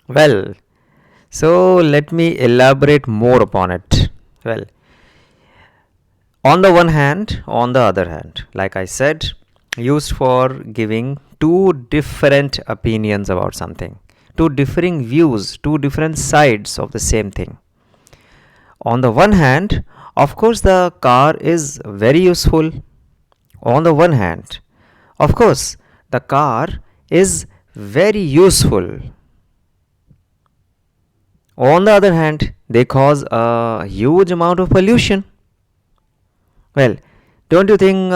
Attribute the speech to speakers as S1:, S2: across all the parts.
S1: Well, so let me elaborate more upon it. Well, on the one hand, on the other hand, like I said, used for giving two different opinions about something, two differing views, two different sides of the same thing. On the one hand, of course, the car is very useful. On the one hand, of course, the car is very useful. On the other hand, they cause a huge amount of pollution. Well, don't you think,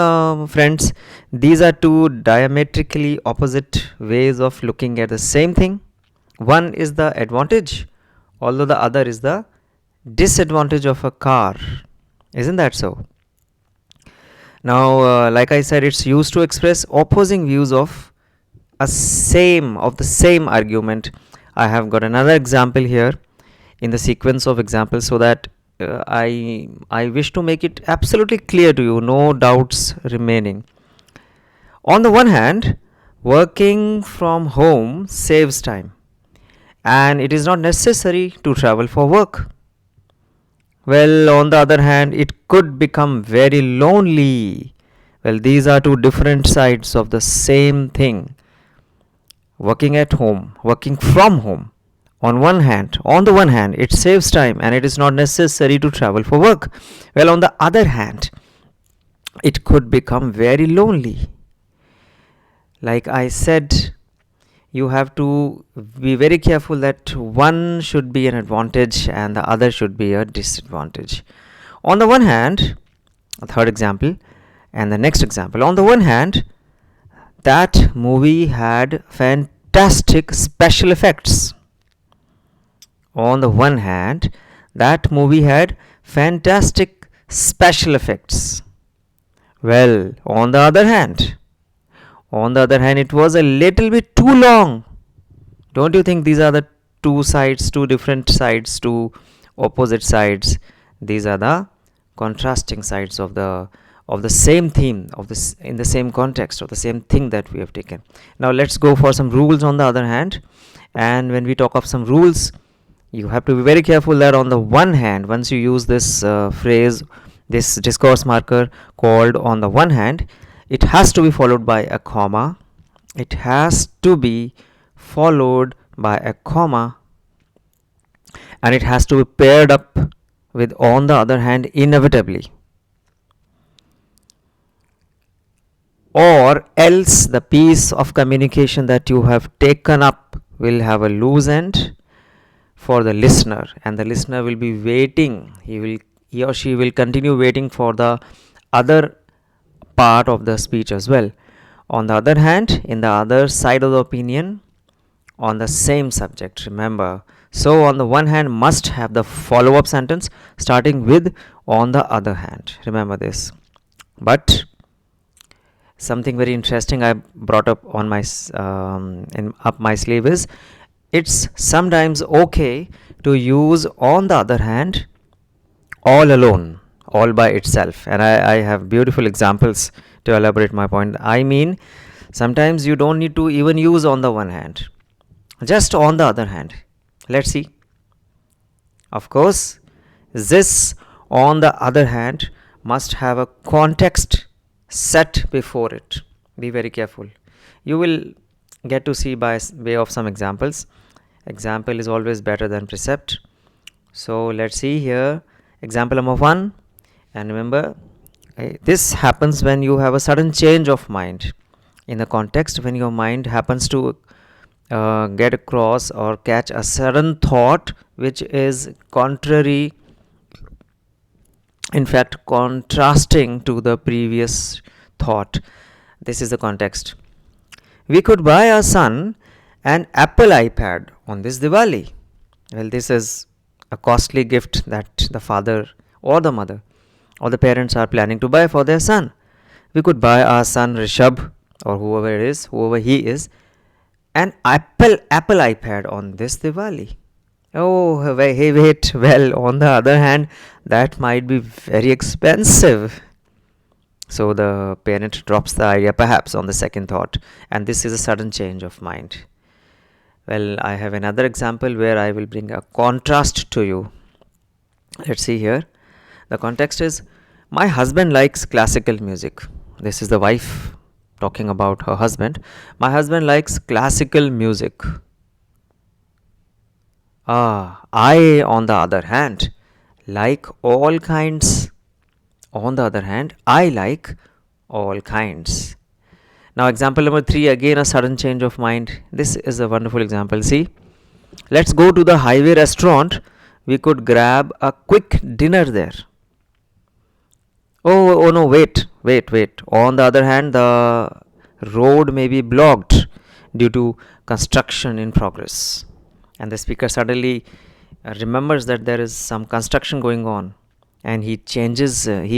S1: friends, these are two diametrically opposite ways of looking at the same thing? One is the advantage, although the other is the disadvantage of a car. Isn't that so? Now, like I said, it's used to express opposing views of the same argument. I have got another example here in the sequence of examples so that I wish to make it absolutely clear to you, no doubts remaining. On the one hand, working from home saves time and it is not necessary to travel for work. Well, on the other hand, it could become very lonely. Well, these are two different sides of the same thing. Working at home, working from home. On the one hand, it saves time and it is not necessary to travel for work. Well, on the other hand, it could become very lonely. Like I said, you have to be very careful that one should be an advantage and the other should be a disadvantage. On the one hand, a third example and the next example. On the one hand, that movie had fantastic special effects. On the one hand, that movie had fantastic special effects. Well, on the other hand, it was a little bit too long. Don't you think these are the two sides, two different sides, two opposite sides? These are the contrasting sides of the same theme, of this in the same context of the same thing that we have taken. Now let's go for some rules on the other hand. And when we talk of some rules, you have to be very careful that on the one hand, once you use this phrase, this discourse marker called on the one hand, it has to be followed by a comma. It has to be followed by a comma, and it has to be paired up with on the other hand inevitably, or else the piece of communication that you have taken up will have a loose end for the listener, and the listener will be waiting. He or she will continue waiting for the other part of the speech as well. On the other hand, in the other side of the opinion on the same subject, remember. So on the one hand must have the follow up sentence starting with on the other hand. Remember this. But something very interesting I brought up on my up my sleeve is it's sometimes okay to use on the other hand all alone, all by itself, and I have beautiful examples to elaborate my point. I mean, sometimes you don't need to even use on the one hand, just on the other hand. Let's see. Of course, this on the other hand must have a context set before it. Be very careful. You will get to see by way of some examples. Example is always better than precept. So let's see here. Example number 1. And remember, this happens when you have a sudden change of mind in the context, when your mind happens to get across or catch a sudden thought which is contrary, in fact contrasting to the previous thought. This is the context. We could buy our son an Apple iPad on this Diwali. Well, this is a costly gift that the father or the mother or the parents are planning to buy for their son. We could buy our son Rishabh, or whoever he is, an Apple iPad on this Diwali. Oh, wait. Well, on the other hand, that might be very expensive. So the parent drops the idea perhaps on the second thought, and this is a sudden change of mind. Well, I have another example where I will bring a contrast to you. Let's see here. The context is, my husband likes classical music. This is the wife talking about her husband. My husband likes classical music. I, on the other hand, like all kinds. On the other hand, I like all kinds. Now, example number 3, again a sudden change of mind. This is a wonderful example. See, let's go to the highway restaurant. We could grab a quick dinner there. Oh no, wait. On the other hand, the road may be blocked due to construction in progress. And the speaker suddenly remembers that there is some construction going on, and he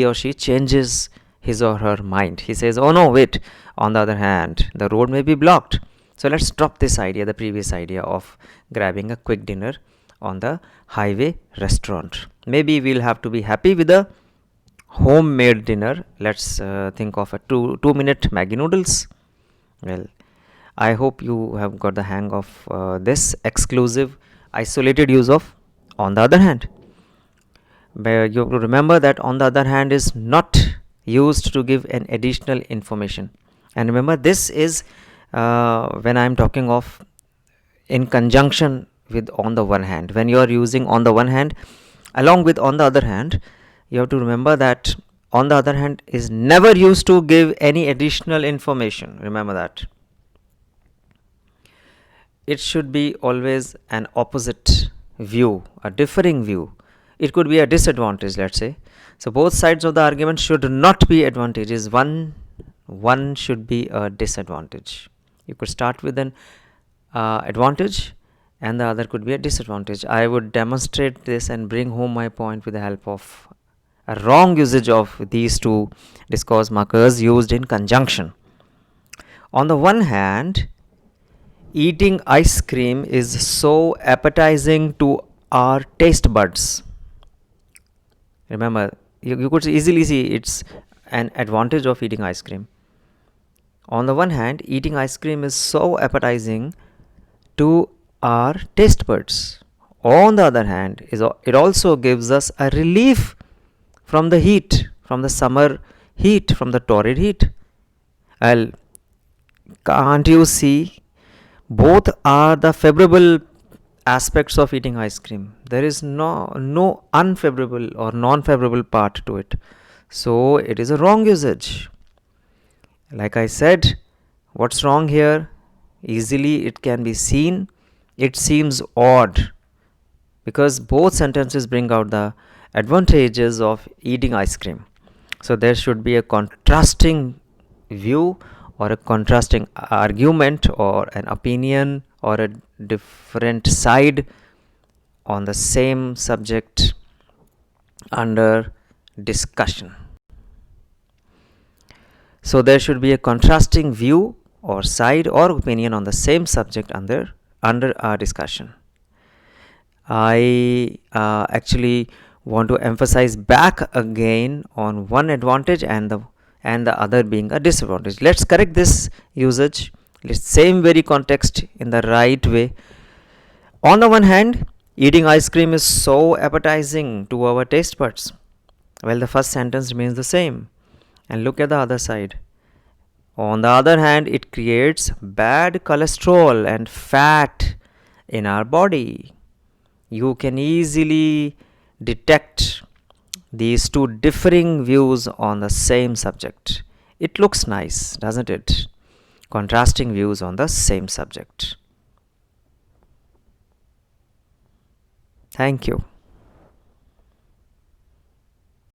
S1: or she changes his or her mind. He says, oh no, wait, on the other hand, the road may be blocked. So let's drop this idea, the previous idea of grabbing a quick dinner on the highway restaurant. Maybe we'll have to be happy with a homemade dinner. Let's think of a 2 minute Maggi noodles. Well, I hope you have got the hang of this exclusive isolated use of on the other hand. But you have to remember that on the other hand is not used to give an additional information. And remember, this is when I am talking of in conjunction with on the one hand. When you are using on the one hand along with on the other hand, you have to remember that on the other hand is never used to give any additional information. Remember that. It should be always an opposite view, a differing view. It could be a disadvantage, let's say. So both sides of the argument should not be advantages. One should be a disadvantage. You could start with an advantage and the other could be a disadvantage. I would demonstrate this and bring home my point with the help of a wrong usage of these two discourse markers used in conjunction. On the one hand, eating ice cream is so appetizing to our taste buds. Remember, you could easily see it's an advantage of eating ice cream. On the one hand, eating ice cream is so appetizing to our taste buds. On the other hand, it also gives us a relief from the heat, from the summer heat, from the torrid heat. Well, can't you see? Both are the favorable aspects of eating ice cream. There is no unfavorable or non-favorable part to it. So it is a wrong usage. Like I said, what's wrong here? Easily it can be seen. It seems odd because both sentences bring out the advantages of eating ice cream. So there should be a contrasting view or a contrasting argument or an opinion or a different side on the same subject under discussion. So there should be a contrasting view or side or opinion on the same subject under our discussion. I actually want to emphasize back again on one advantage and the other being a disadvantage. Let's correct this usage. Let's same very context in the right way. On the one hand, eating ice cream is so appetizing to our taste buds. Well, the first sentence remains the same. And look at the other side. On the other hand, it creates bad cholesterol and fat in our body. You can easily detect these two differing views on the same subject. It looks nice, doesn't it? Contrasting views on the same subject. Thank you.